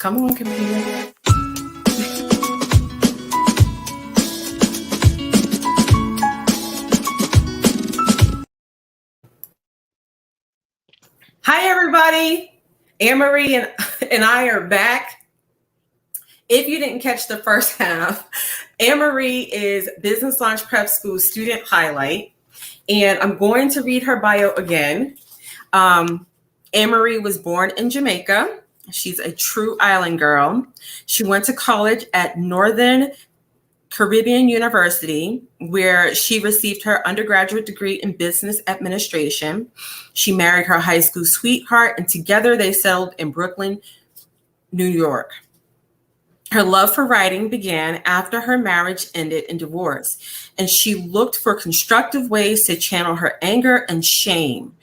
Come on, computer. Hi, everybody. AnnMarie and I are back. If you didn't catch the first half, AnnMarie is Business Launch Prep School student highlight, and I'm going to read her bio again. AnnMarie was born in Jamaica. She's a true island girl. She went to college at Northern Caribbean University, where she received her undergraduate degree in business administration. She married her high school sweetheart, and together they settled in Brooklyn, New York. Her love for writing began after her marriage ended in divorce, and she looked for constructive ways to channel her anger and shame.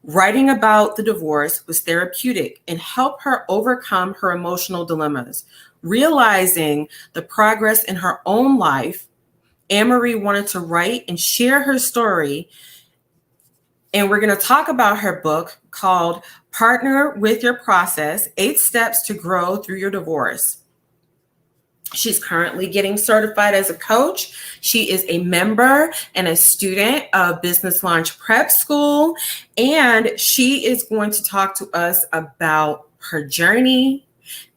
Writing about the divorce was therapeutic and helped her overcome her emotional dilemmas. Realizing the progress in her own life, AnnMarie wanted to write and share her story. And we're going to talk about her book called Partner with Your Process: 8 Steps to Grow Through Your Divorce. She's currently getting certified as a coach. She is a member and a student of Business Launch Prep School. And she is going to talk to us about her journey,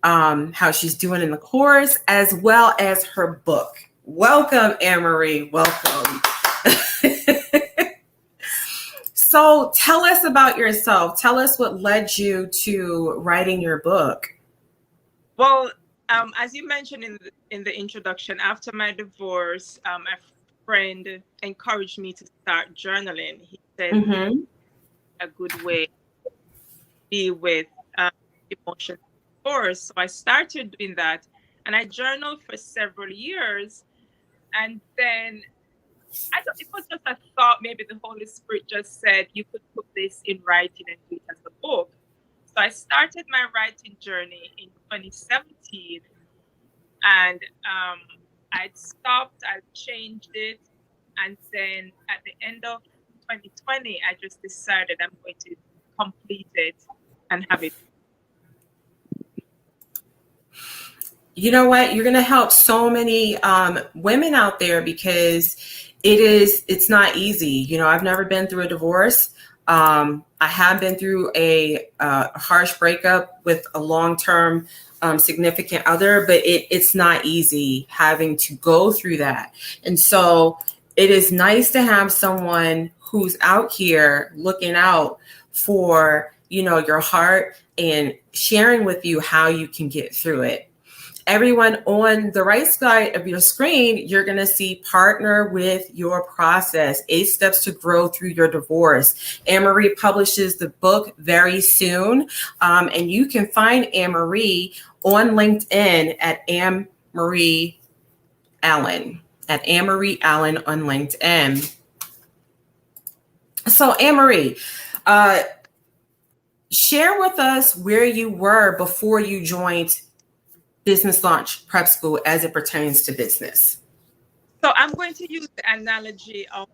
how she's doing in the course, as well as her book. Welcome, AnnMarie. Welcome. So tell us about yourself. Tell us what led you to writing your book. Well, as you mentioned in the introduction, after my divorce, a friend encouraged me to start journaling. He said a good way to be with emotions. So I started doing that, and I journaled for several years. And then I thought it was just a thought. Maybe the Holy Spirit just said you could put this in writing and do it as a book. So I started my writing journey in 2017, and I'd stopped, I changed it, and then at the end of 2020, I just decided I'm going to complete it and have it. You know what? You're going to help so many women out there, because it's not easy. You know, I've never been through a divorce. I have been through a harsh breakup with a long-term significant other, but it's not easy having to go through that. And so it is nice to have someone who's out here looking out for, you know, your heart and sharing with you how you can get through it. Everyone, on the right side of your screen, you're going to see Partner with Your Process: 8 Steps to Grow Through Your Divorce. AnnMarie publishes the book very soon. And you can find AnnMarie on LinkedIn at AnnMarie Allen, on LinkedIn. So AnnMarie, share with us where you were before you joined Business Launch Prep School as it pertains to business. So I'm going to use the analogy of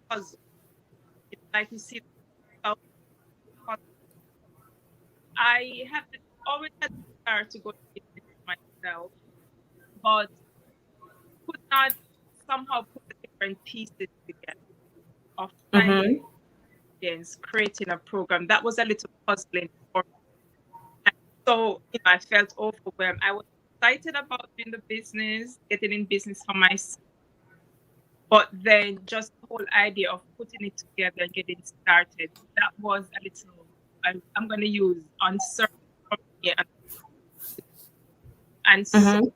puzzle. Like you see, I always had the desire to go to business myself, but could not somehow put the different pieces together of finding creating a program. That was a little puzzling for me. And so, you know, I felt overwhelmed. I was excited about doing the business, getting in business for myself, but then just the whole idea of putting it together and getting started, that was a little, I'm going to use uncertain for me. And so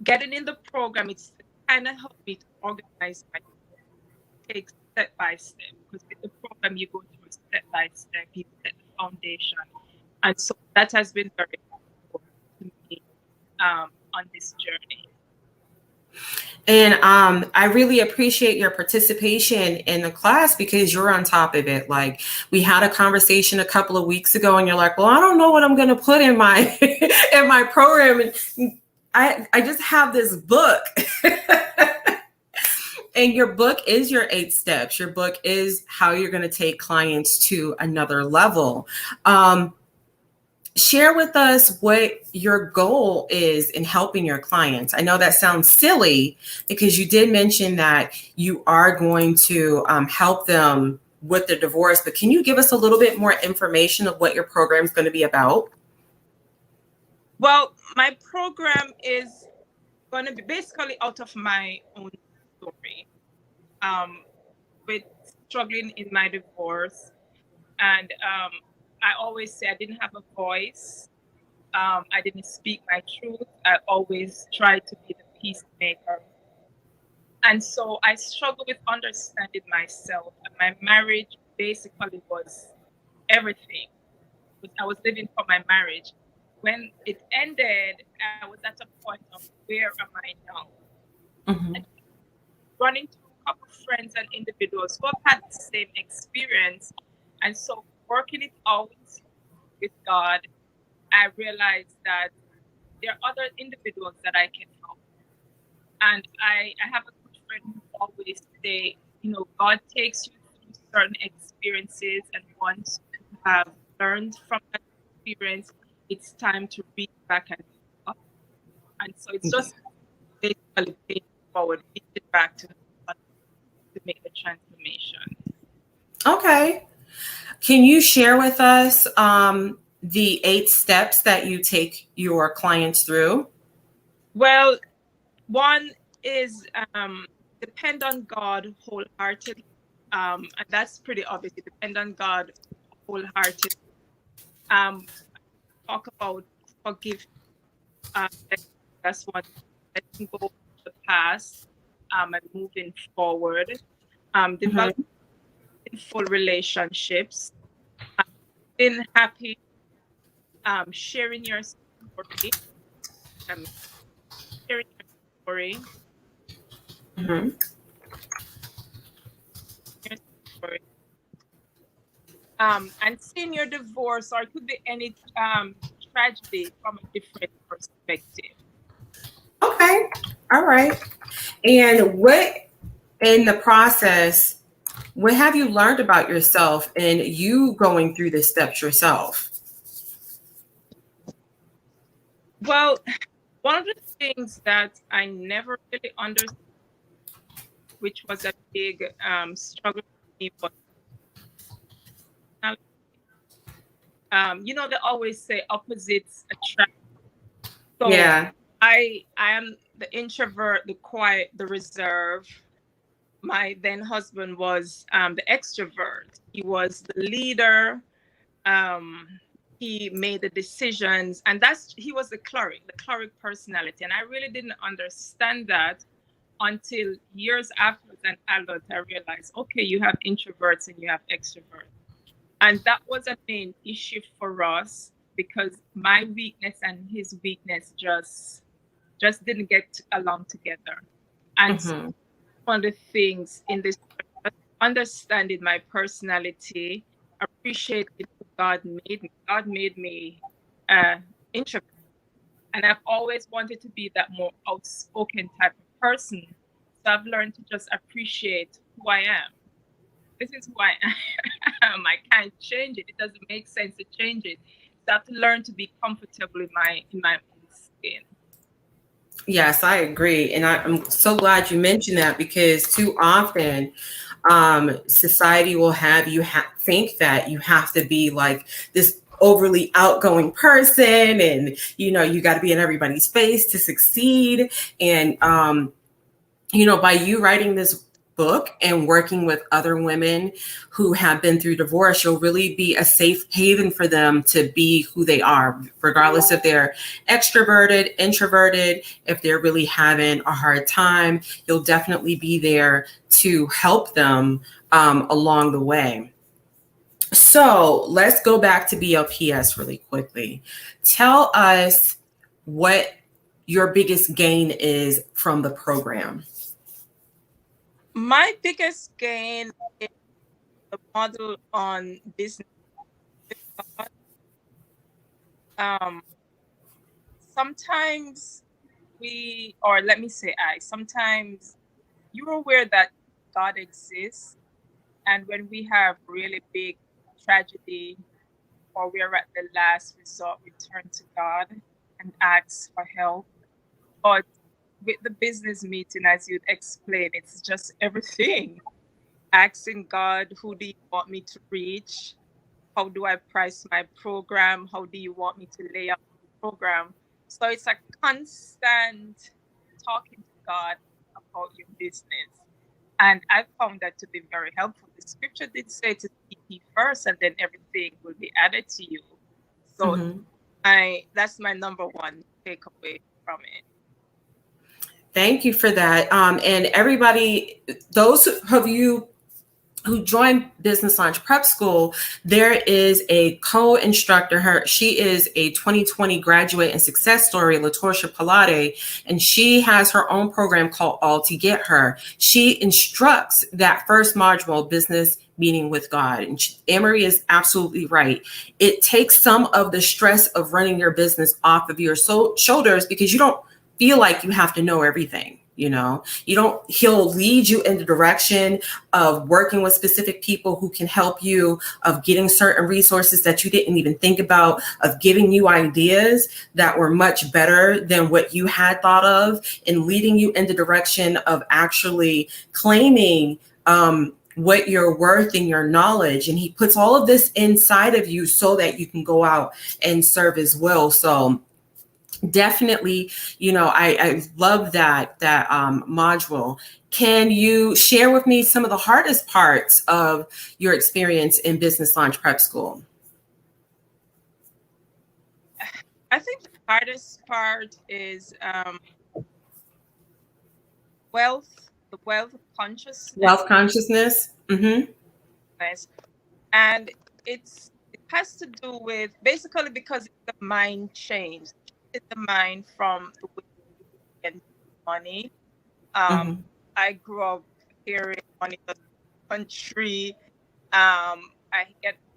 getting in the program, it's kind of helped me to organize myself, take step by step, because with the program you go through step by step, you set the foundation, and so that has been very important to me on this journey. And I really appreciate your participation in the class, because you're on top of it. Like, we had a conversation a couple of weeks ago, and you're like, well, I don't know what I'm going to put in my in my program, and I just have this book. And your book is your 8 steps. Your book is how you're going to take clients to another level. Share with us what your goal is in helping your clients. I know that sounds silly because you did mention that you are going to help them with the divorce, but can you give us a little bit more information of what your program is going to be about? Well, my program is going to be basically out of my own story, um, with struggling in my divorce. And I always say I didn't have a voice. I didn't speak my truth. I always tried to be the peacemaker. And so I struggled with understanding myself. And my marriage basically was everything. I was living for my marriage. When it ended, I was at a point of where am I now? Mm-hmm. And running to a couple of friends and individuals who have had the same experience. And so working it out with God, I realized that there are other individuals that I can help. And I have a good friend who always say, God takes you through certain experiences, and once you have learned from that experience, it's time to reach back and pick up. And so it's just basically paying forward, reaching back to God to make the transformation. Okay. Can you share with us the 8 steps that you take your clients through? Well, one is depend on God wholeheartedly. And that's pretty obvious. You depend on God wholeheartedly. Um, talk about forgive. That's one. Letting go of the past, and moving forward. Developing Mm-hmm. full relationships. Um, being happy. Sharing your story. Um, sharing your story. Mm-hmm. Your story. And seeing your divorce, or it could be any tragedy, from a different perspective. Okay. All right. And what in the process, what have you learned about yourself and you going through the steps yourself? Well, one of the things that I never really understood, which was a big struggle for me, was they always say opposites attract. So Yeah. I am the introvert, the quiet, the reserve. My then husband was the extrovert. He was the leader. Um, he made the decisions, and he was the cleric personality. And I really didn't understand that until years after, as an adult, I realized, okay, you have introverts and you have extroverts. And that was a main issue for us, because my weakness and his weakness just didn't get along together. And so Mm-hmm. one of the things in this, understanding my personality, appreciating who God made me. God made me introvert, and I've always wanted to be that more outspoken type of person. So I've learned to just appreciate who I am. This is who I am. I can't change it. It doesn't make sense to change it. So I have to learn to be comfortable in my own skin. Yes, I agree. And I'm so glad you mentioned that because too often society will have you think that you have to be like this overly outgoing person and you got to be in everybody's face to succeed. And by you writing this book and working with other women who have been through divorce, you'll really be a safe haven for them to be who they are, regardless if they're extroverted, introverted, if they're really having a hard time. You'll definitely be there to help them along the way. So let's go back to BLPS really quickly. Tell us what your biggest gain is from the program. My biggest gain is the model on business. Um, sometimes or let me say sometimes you're aware that God exists. And when we have really big tragedy, or we're at the last resort, we turn to God and ask for help. But with the business meeting, as you'd explain, it's just everything. Asking God, who do you want me to reach? How do I price my program? How do you want me to lay out the program? So it's a constant talking to God about your business. And I found that to be very helpful. The scripture did say to seek ye first, and then everything will be added to you. So that's my number one takeaway from it. Thank you for that. And everybody, those of you who joined Business Launch Prep School, there is a co-instructor. She is a 2020 graduate and success story, LaTorsha Pilate, and she has her own program called All to Get Her. She instructs that first module, Business Meeting with God. And AnnMaries is absolutely right. It takes some of the stress of running your business off of your shoulders, because you don't feel like you have to know everything. He'll lead you in the direction of working with specific people who can help you, of getting certain resources that you didn't even think about, of giving you ideas that were much better than what you had thought of, and leading you in the direction of actually claiming what you're worth and your knowledge. And he puts all of this inside of you so that you can go out and serve as well. So definitely, I love that module. Can you share with me some of the hardest parts of your experience in Business Launch Prep School? I think the hardest part is the wealth consciousness. Wealth consciousness. Mm-hmm. And it has to do with, basically, because the mind changed. It's the mind from the way you get money. I grew up hearing money in the country. I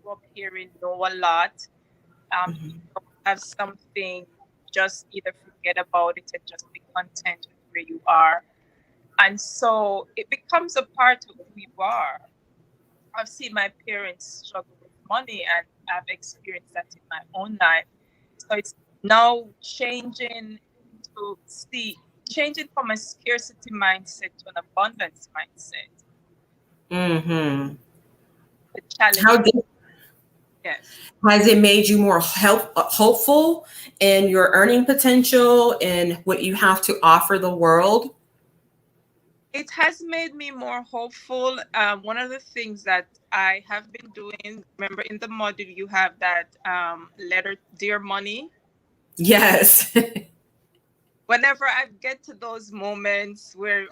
grew up hearing know a lot. You don't have something, just either forget about it and just be content with where you are. And so it becomes a part of who you are. I've seen my parents struggle with money, and I've experienced that in my own life. So it's now changing from a scarcity mindset to an abundance mindset. The challenge. Yes. Has it made you more hopeful in your earning potential and what you have to offer the world? It has made me more hopeful. One of the things that I have been doing, remember in the module you have that letter, Dear Money? Yes. Whenever I get to those moments where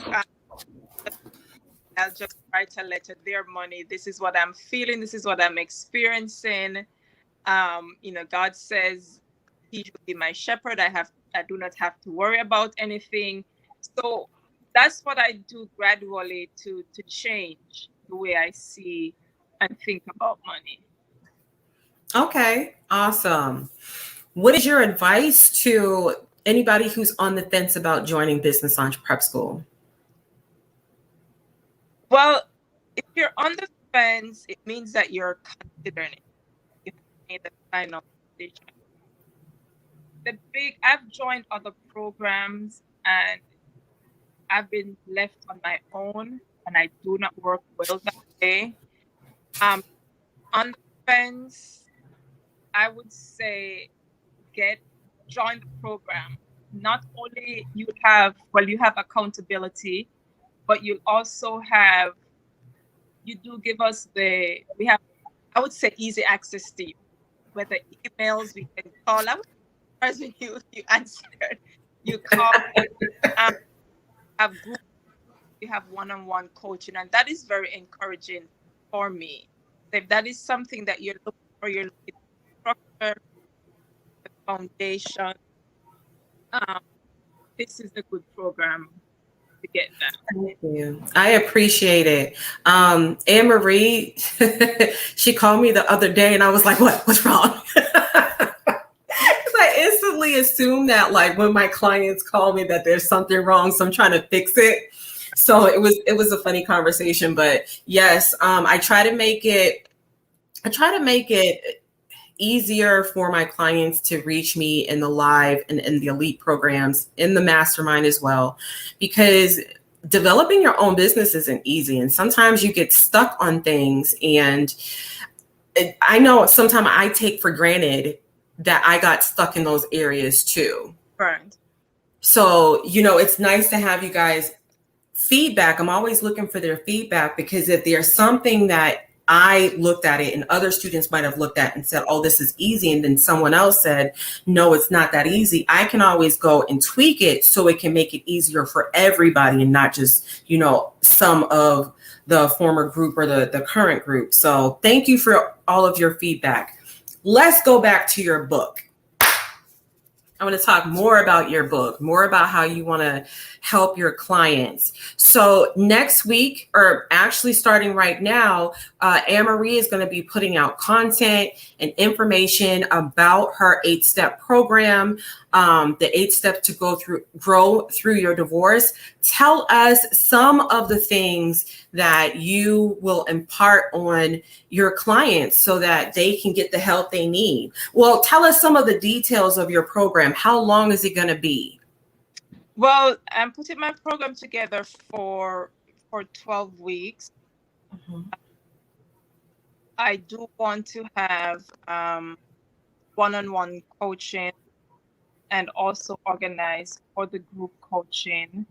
I'll just write a letter, Dear Money, this is what I'm feeling, this is what I'm experiencing. God says he should be my shepherd. I do not have to worry about anything. So that's what I do gradually to change the way I see and think about money. Okay, awesome. What is your advice to anybody who's on the fence about joining Business Launch Prep School? Well, if you're on the fence, it means that you're considering it. You have made the final decision. I've joined other programs and I've been left on my own, and I do not work well that way. On the fence, I would say join the program. Not only you have accountability, but you also you do give us I would say, easy access to you. Whether emails, we can call. I was surprised when you answered. You call. Have group, you have one-on-one coaching, and that is very encouraging for me. If that is something that you're looking for, you're looking for structure, the foundation, this is a good program to get that. Thank you. I appreciate it. AnnMaries, she called me the other day and I was like, what's wrong? I instantly assume that, like, when my clients call me, that there's something wrong, so I'm trying to fix it. So it was a funny conversation, but yes, I try to make it easier for my clients to reach me in the live and in the elite programs, in the mastermind as well, because developing your own business isn't easy. And sometimes you get stuck on things. And I know sometimes I take for granted that I got stuck in those areas too. Right. So, it's nice to have you guys feedback. I'm always looking for their feedback, because if there's something that I looked at it and other students might have looked at and said, oh, this is easy, and then someone else said, no, it's not that easy, I can always go and tweak it so it can make it easier for everybody and not just, some of the former group or the current group. So thank you for all of your feedback. Let's go back to your book. I want to talk more about your book, more about how you want to help your clients. So next week, or actually starting right now, AnnMaries is going to be putting out content and information about her 8-step program, the 8 steps to grow through your divorce. Tell us some of the things that you will impart on your clients so that they can get the help they need. Well, tell us some of the details of your program. How long is it going to be? Well, I'm putting my program together for 12 weeks. Mm-hmm. I do want to have one-on-one coaching and also organize for the group coaching.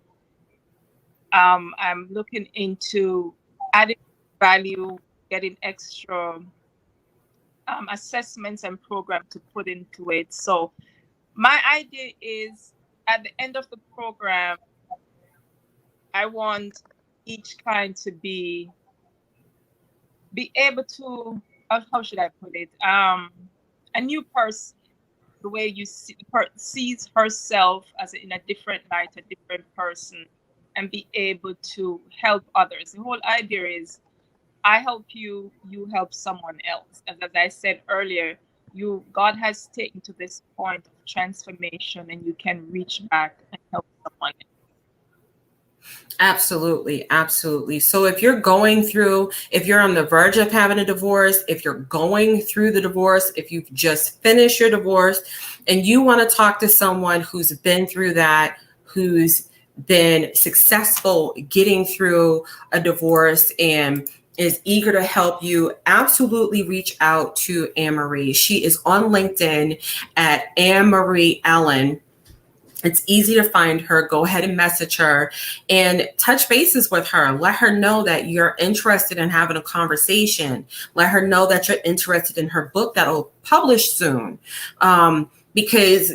I'm looking into adding value, getting extra assessments and program to put into it. So my idea is, at the end of the program, I want each client to be able to, how should I put it? A new person, the way you sees herself as in a different light, a different person, and be able to help others. The whole idea is, I help you, you help someone else. And as I said earlier, God has taken to this point of transformation, and you can reach back and help someone else. Absolutely. Absolutely. So if you're on the verge of having a divorce, if you're going through the divorce, if you've just finished your divorce and you want to talk to someone who's been through that, who's been successful getting through a divorce and is eager to help you, absolutely reach out to AnnMaries. She is on LinkedIn at AnnMarie Allen. It's easy to find her. Go ahead and message her and touch bases with her. Let her know that you're interested in having a conversation. Let her know that you're interested in her book that'll publish soon, because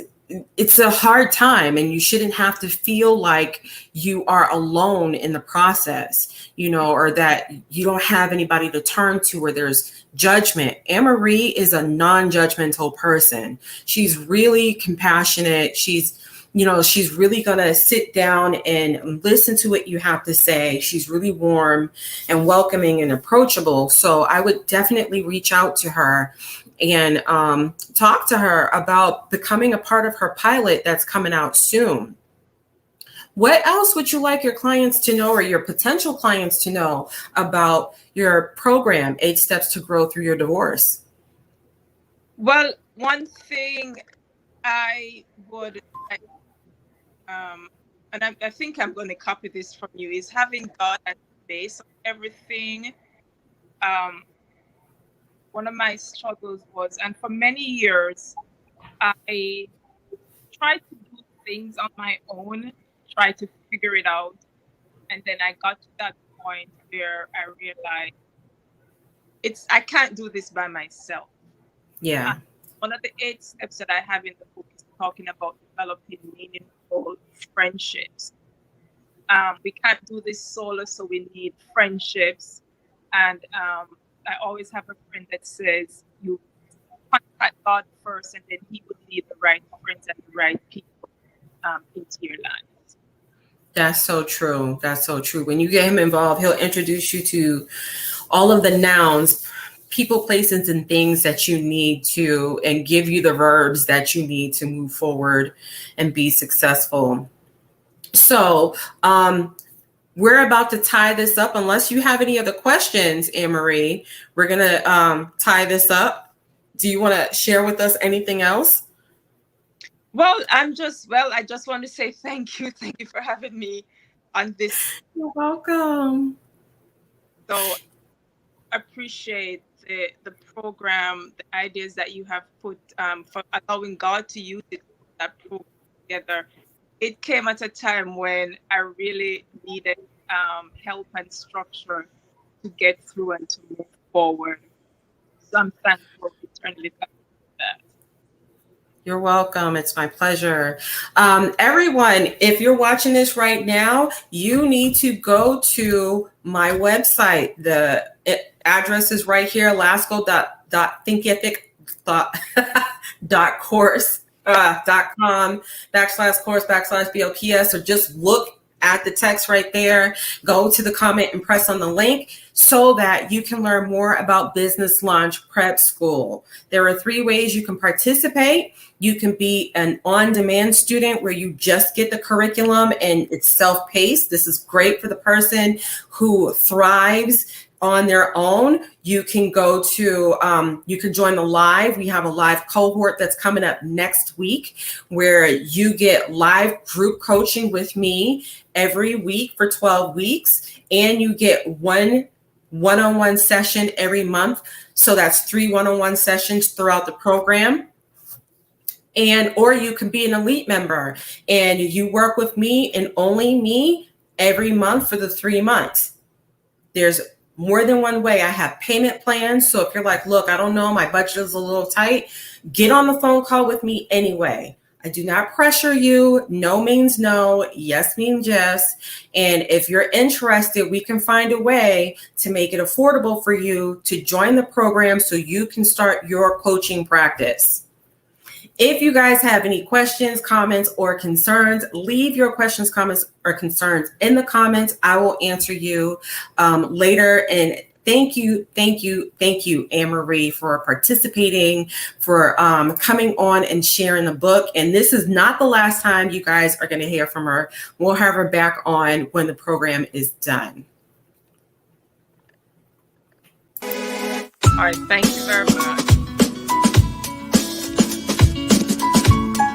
it's a hard time and you shouldn't have to feel like you are alone in the process, or that you don't have anybody to turn to or there's judgment. AnnMarie is a non-judgmental person. She's really compassionate. She's really going to sit down and listen to what you have to say. She's really warm and welcoming and approachable. So I would definitely reach out to her and talk to her about becoming a part of her pilot that's coming out soon. What else would you like your clients to know, or your potential clients to know, about your program, 8 Steps to Grow Through Your Divorce? Well, one thing I would, and I think I'm going to copy this from you, is having God as the base of everything. One of my struggles was, and for many years, I tried to do things on my own, try to figure it out. And then I got to that point where I realized I can't do this by myself. Yeah. One of the 8 steps that I have in the book is talking about developing meaningful friendships. We can't do this solo, so we need friendships. And I always have a friend that says, you contact God first, and then He would lead the right friends and the right people into your life. That's so true. That's so true. When you get Him involved, He'll introduce you to all of the nouns, people, places, and things that you need to, and give you the verbs that you need to move forward and be successful. So we're about to tie this up. Unless you have any other questions, AnnMarie, we're going to tie this up. Do you want to share with us anything else? Well, I just want to say thank you. Thank you for having me on this. You're welcome. So appreciate the program, the ideas that you have put for allowing God to use it, that program together. It came at a time when I really needed help and structure to get through and to move forward. So I'm thankful, eternally thankful for that. You're welcome. It's my pleasure. Everyone, if you're watching this right now, you need to go to my website. The address is right here, lasco.thinkific.com/course/BOPS, or just look at the text right there, go to the comment and press on the link so that you can learn more about Business Launch Prep School. There are 3 ways you can participate. You can be an on-demand student where you just get the curriculum and it's self-paced. This is great for the person who thrives on their own. You can go to, you can join the live. We have a live cohort that's coming up next week where you get live group coaching with me every week for 12 weeks. And you get one-on-one session every month. So that's 3 one-on-one sessions throughout the program. Or you can be an elite member and you work with me and only me every month for the 3 months. There's more than one way. I have payment plans. So if you're like, look, I don't know, my budget is a little tight, get on the phone call with me anyway. I do not pressure you. No means no. Yes means yes. And if you're interested, we can find a way to make it affordable for you to join the program so you can start your coaching practice. If you guys have any questions, comments, or concerns, leave your questions, comments, or concerns in the comments. I will answer you later. And thank you, AnnMaries, for participating, for coming on and sharing the book. And this is not the last time you guys are going to hear from her. We'll have her back on when the program is done. All right, thank you very much.